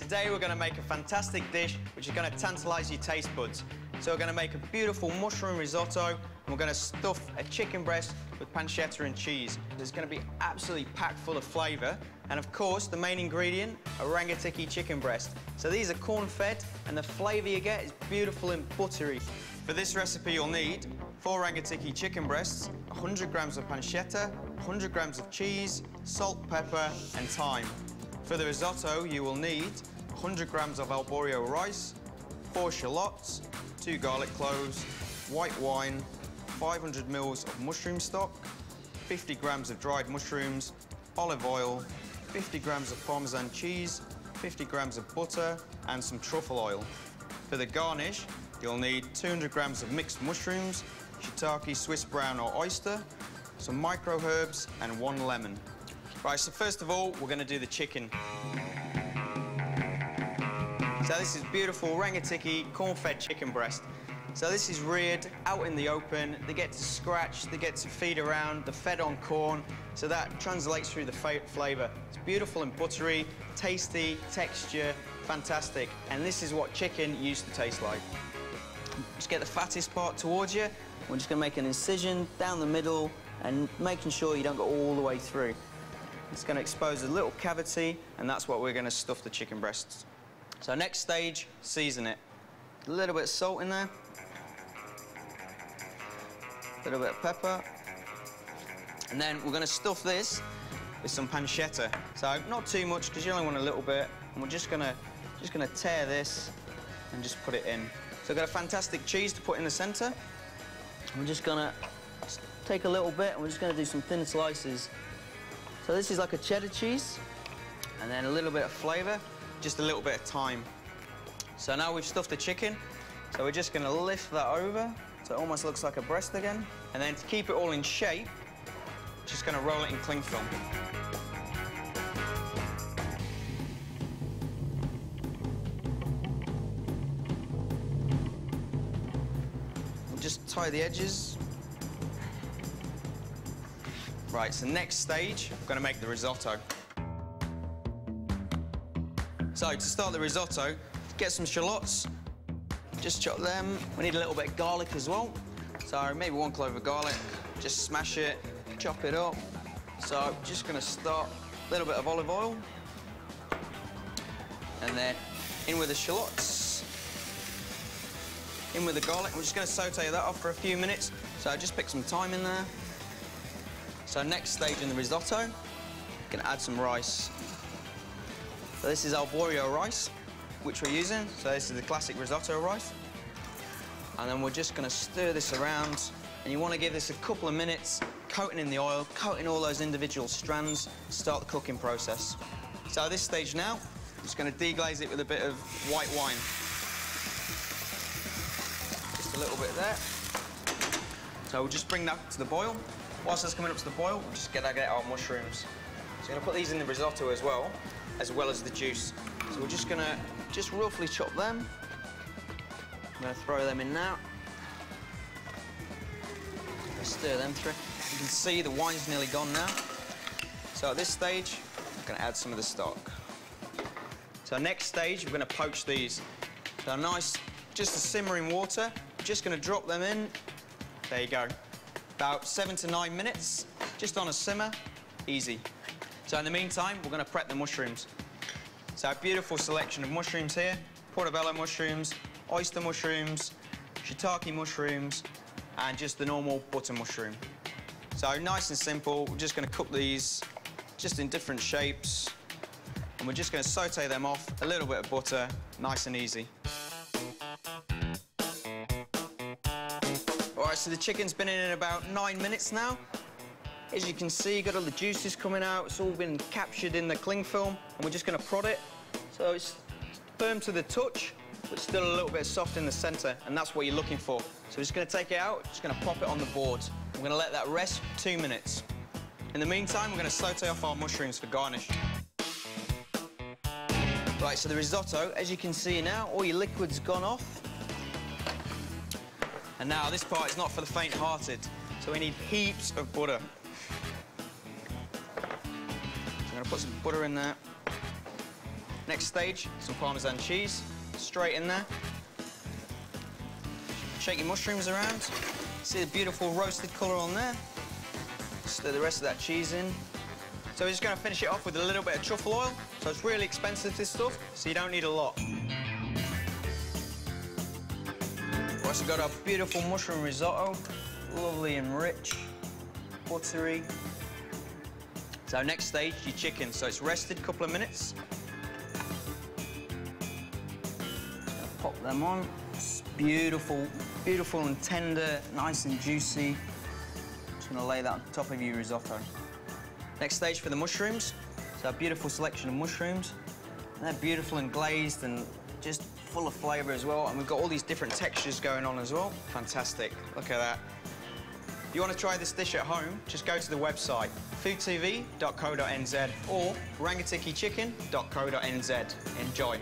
Today we're going to make a fantastic dish which is going to tantalise your taste buds. So we're going to make a beautiful mushroom risotto and we're going to stuff a chicken breast with pancetta and cheese. It's going to be absolutely packed full of flavour, and of course the main ingredient, a Rangitikei chicken breast. So these are corn-fed and the flavour you get is beautiful and buttery. For this recipe you'll need 4 Rangitikei chicken breasts, 100 grams of pancetta, 100 grams of cheese, salt, pepper and thyme. For the risotto you will need 100 grams of arborio rice, 4 shallots, 2 garlic cloves, white wine, 500 mils of mushroom stock, 50 grams of dried mushrooms, olive oil, 50 grams of Parmesan cheese, 50 grams of butter and some truffle oil. For the garnish, you'll need 200 grams of mixed mushrooms, shiitake, Swiss brown or oyster, some micro herbs and 1 lemon. Right, so first of all, we're going to do the chicken. So this is beautiful Rangitikei corn-fed chicken breast. So this is reared out in the open. They get to scratch, they get to feed around, they're fed on corn, so that translates through the flavour. It's beautiful and buttery, tasty, texture, fantastic. And this is what chicken used to taste like. Just get the fattest part towards you. We're just going to make an incision down the middle and making sure you don't go all the way through. It's going to expose a little cavity, and that's what we're going to stuff the chicken breasts. So next stage, season it. A little bit of salt in there. A little bit of pepper. And then we're going to stuff this with some pancetta. So not too much, because you only want a little bit. And we're just going to tear this and just put it in. So I've got a fantastic cheese to put in the centre. We're just going to take a little bit and we're just going to do some thin slices. So this is like a cheddar cheese, and then a little bit of flavour, just a little bit of thyme. So now we've stuffed the chicken, so we're just going to lift that over so it almost looks like a breast again. And then to keep it all in shape, just going to roll it in cling film. We'll just tie the edges. Right, so next stage, we're going to make the risotto. So to start the risotto, get some shallots, just chop them. We need a little bit of garlic as well. So maybe 1 clove of garlic, just smash it, chop it up. So just going to start a little bit of olive oil. And then in with the shallots. In with the garlic. We're just going to saute that off for a few minutes. So just pick some thyme in there. So next stage in the risotto, we're going to add some rice. So this is arborio rice, which we're using. So this is the classic risotto rice. And then we're just going to stir this around. And you want to give this a couple of minutes, coating in the oil, coating all those individual strands, start the cooking process. So at this stage now, I'm just going to deglaze it with a bit of white wine. Just a little bit there. So we'll just bring that to the boil. Whilst that's coming up to the boil, we'll just get our mushrooms. So we're going to put these in the risotto as well as the juice. So we're just going to roughly chop them. I'm going to throw them in now. Stir them through. You can see the wine's nearly gone now. So at this stage, I'm going to add some of the stock. So next stage, we're going to poach these. So nice, just a simmering water. Just going to drop them in. There you go. About 7 to 9 minutes, just on a simmer, easy. So in the meantime, we're going to prep the mushrooms. So a beautiful selection of mushrooms here. Portobello mushrooms, oyster mushrooms, shiitake mushrooms, and just the normal butter mushroom. So nice and simple, we're just going to cook these just in different shapes. And we're just going to saute them off, a little bit of butter, nice and easy. All right, so the chicken's been in about 9 minutes now. As you can see, got all the juices coming out. It's all been captured in the cling film, and we're just going to prod it. So it's firm to the touch, but still a little bit soft in the centre, and that's what you're looking for. So we're just going to take it out, just going to pop it on the board. We're going to let that rest for 2 minutes. In the meantime, we're going to saute off our mushrooms for garnish. Right, so the risotto, as you can see now, all your liquid's gone off. And now this part is not for the faint-hearted, so we need heaps of butter. So I'm going to put some butter in there. Next stage, some Parmesan cheese, straight in there. Shake your mushrooms around. See the beautiful roasted colour on there. Stir the rest of that cheese in. So we're just going to finish it off with a little bit of truffle oil. So it's really expensive, this stuff, so you don't need a lot. We've also got our beautiful mushroom risotto. Lovely and rich, buttery. So next stage, your chicken. So it's rested a couple of minutes. Pop them on. It's beautiful, beautiful and tender, nice and juicy. Just gonna lay that on top of your risotto. Next stage for the mushrooms. So a beautiful selection of mushrooms. They're beautiful and glazed and just full of flavour as well. And we've got all these different textures going on as well. Fantastic, look at that. If you want to try this dish at home, just go to the website, foodtv.co.nz or rangitikeichicken.co.nz. Enjoy.